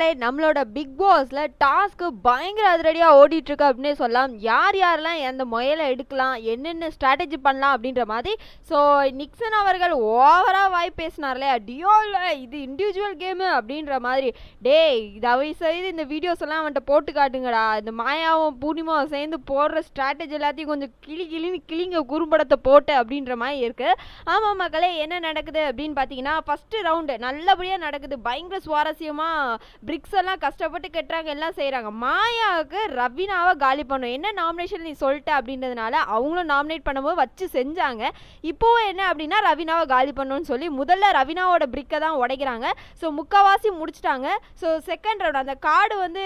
மக்களே, நம்மளோட பிக் பாஸ்ல டாஸ்க் பயங்கர அதிரடியா ஓடிட்டு இருக்கு அப்படின்னே சொல்லலாம். யார் யாரெல்லாம் அந்த முயலை எடுக்கலாம், என்னென்ன ஸ்ட்ராட்டஜி பண்ணலாம் அப்படின்ற மாதிரி. ஸோ நிக்சன் அவர்கள் ஓவரா வாய் பேசினார்லே, டியோல இது இண்டிவிஜுவல் கேமு அப்படின்ற மாதிரி. டேய், தயவு செய்து இந்த வீடியோஸ் எல்லாம் அவன்கிட்ட போட்டு காட்டுங்கடா. இந்த மாயாவும் பூர்ணிமாவும் சேர்ந்து போடுற ஸ்ட்ராட்டஜி எல்லாத்தையும் கொஞ்சம் கிளிங்க குறும்படத்தை போட்டு அப்படின்ற மாதிரி இருக்கு. ஆமாம் மக்களே, என்ன நடக்குது அப்படின்னு பார்த்தீங்கன்னா, ஃபர்ஸ்ட் ரவுண்டு நல்லபடியாக நடக்குது. பயங்கர சுவாரஸ்யமா பிரிக்ஸ் எல்லாம் கஷ்டப்பட்டு கட்டுறாங்க, எல்லாம் செய்யறாங்க. மாயாவுக்கு ரவீனாவை காலி பண்ணும், என்ன நாமினேஷன் நீ சொல்லிட்ட அப்படின்றதுனால அவங்களும் நாமினேட் பண்ணும்போது வச்சு செஞ்சாங்க. இப்போவும் என்ன அப்படின்னா ரவீனாவை காலி பண்ணணும்னு சொல்லி முதல்ல ரவீனாவோட பிரிக்கை தான் உடைக்கிறாங்க. ஸோ முக்கால்வாசி முடிச்சிட்டாங்க. ஸோ செகண்ட் ரவுண்ட் அந்த கார்டு வந்து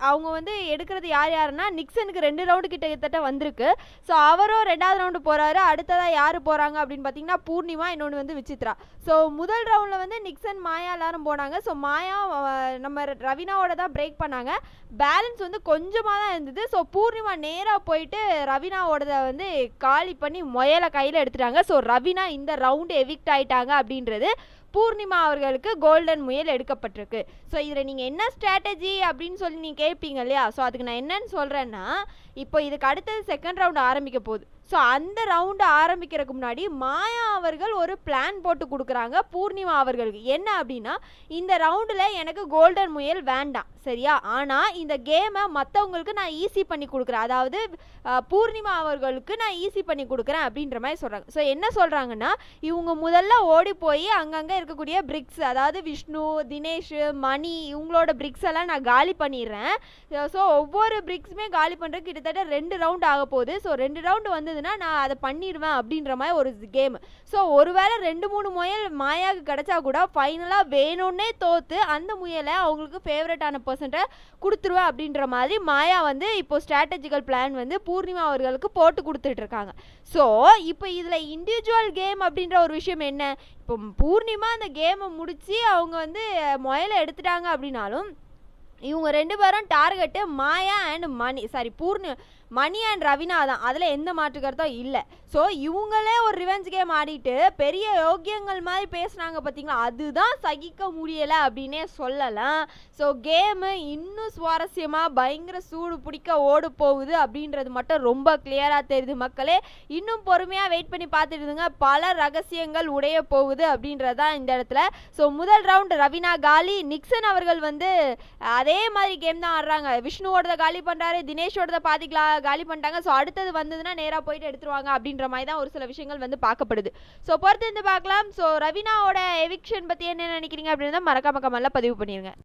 அவங்க வந்து எடுக்கிறது யார் யாருன்னா, நிக்சனுக்கு 2 ரவுண்டு கிட்டத்தட்ட வந்திருக்கு. ஸோ அவரும் 2வது ரவுண்டு போறாரு. அடுத்ததாக யார் போறாங்க அப்படின்னு பார்த்தீங்கன்னா பூர்ணிமா, இன்னொன்று வந்து விசித்ரா. ஸோ முதல் ரவுண்டில் வந்து நிக்சன் மாயா எல்லாரும் போனாங்க. ஸோ மாயா நம்ம ரவீனாவோட தான் பிரேக் பண்ணாங்க. பேலன்ஸ் வந்து கொஞ்சமாக தான் இருந்தது. ஸோ பூர்ணிமா நேராக போயிட்டு ரவீனாவோட வந்து காலி பண்ணி முயலை கையில் எடுத்துட்டாங்க. ஸோ ரவீனா இந்த ரவுண்டு எவிக்ட் ஆயிட்டாங்க அப்படின்றது பூர்ணிமா அவர்களுக்கு கோல்டன் முயல் எடுக்கப்பட்டிருக்கு. ஸோ இதில் நீங்கள் என்ன ஸ்ட்ராட்டஜி அப்படின்னு சொல்லி நீங்கள் கேட்பீங்க இல்லையா? ஸோ அதுக்கு நான் என்னன்னு சொல்கிறேன்னா, இப்போ இதுக்கு அடுத்தது செகண்ட் ரவுண்டு ஆரம்பிக்க போகுது. ஸோ அந்த ரவுண்டு ஆரம்பிக்கிறதுக்கு முன்னாடி மாயா அவர்கள் ஒரு பிளான் போட்டு கொடுக்குறாங்க பூர்ணிமா அவர்களுக்கு. என்ன அப்படின்னா, இந்த ரவுண்டில் எனக்கு கோல்டன் முயல் வேண்டாம், சரியா? ஆனால் இந்த கேமை மற்றவங்களுக்கு நான் ஈஸி பண்ணி கொடுக்குறேன், அதாவது பூர்ணிமா அவர்களுக்கு நான் ஈஸி பண்ணி கொடுக்குறேன் அப்படின்ற மாதிரி சொல்கிறாங்க. ஸோ என்ன சொல்கிறாங்கன்னா, இவங்க முதல்ல ஓடி போய் அங்கங்கே இருக்கக்கூடிய பிரிக்ஸ், அதாவது விஷ்ணு, தினேஷ், மணி இவங்களோட பிரிக்ஸ் எல்லாம் நான் காலி பண்ணிடுறேன். ஸோ ஒவ்வொரு பிரிக்ஸுமே காலி பண்ணுறதுக்கு கிட்டத்தட்ட 2 ரவுண்டு ஆக போகுது. ஸோ 2 ரவுண்டு வந்ததுன்னா நான் அதை பண்ணிடுவேன் அப்படின்ற மாதிரி ஒரு கேம். ஸோ ஒருவேளை 2-3 முயல் மாயாவுக்கு கிடைச்சா கூட ஃபைனலாக வேணும்னே தோற்று அந்த முயலை அவங்களுக்கு ஃபேவரட்டான பர்சன்ட்டை கொடுத்துருவேன் அப்படின்ற மாதிரி மாயா வந்து இப்போ ஸ்ட்ராட்டஜிக்கல் பிளான் வந்து பூர்ணிமா அவர்களுக்கு போட்டு கொடுத்துட்டு இருக்காங்க. ஸோ இப்போ இதில் இண்டிவிஜுவல் கேம் அப்படின்ற ஒரு விஷயம் என்ன, இப்போ பூர்ணிமா அந்த கேமை முடித்து அவங்க வந்து முயலை எடுத்துட்டாங்க அப்படின்னாலும் இவங்க 2 பேரும் target Maya and Mani and Raveena தான், அதில் எந்த மாற்று கருத்தும் இல்லை. ஸோ இவங்களே ஒரு ரிவெஞ்ச் கேம் ஆடிட்டு பெரிய யோக்கியங்கள் மாதிரி பேசுனாங்க பார்த்தீங்களா, அதுதான் சகிக்க முடியலை அப்படின்னே சொல்லலாம். ஸோ கேமு இன்னும் சுவாரஸ்யமாக பயங்கர சூடு பிடிக்க ஓடு போகுது அப்படின்றது மட்டும் ரொம்ப கிளியராக தெரியுது மக்களே. இன்னும் பொறுமையாக வெயிட் பண்ணி பார்த்துட்டுதுங்க, பல ரகசியங்கள் உடைய போகுது அப்படின்றது தான் இந்த இடத்துல. ஸோ முதல் ரவுண்டு ரவீனா காலி. நிக்சன் அவர்கள் வந்து அதே மாதிரி கேம் தான் ஆடுறாங்க. விஷ்ணுவோட காலி பண்ணுறாரு, தினேஷோட பாதிக்கலாம் காலி பண்ணிட்டாங்க. ஸோ அடுத்தது வந்ததுன்னா நேராக போயிட்டு எடுத்துருவாங்க அப்படின்ற மாதிரி தான் ஒரு சில விஷயங்கள் வந்து பார்க்கப்படுது. ஸோ பொறுத்து இருந்து பார்க்கலாம். ஸோ ரவீனாவோட எவிக்ஷன் பற்றி என்ன நினைக்கிறீங்க அப்படின்னு மறக்காம கமெண்ட்ல பதிவு பண்ணிடுங்க.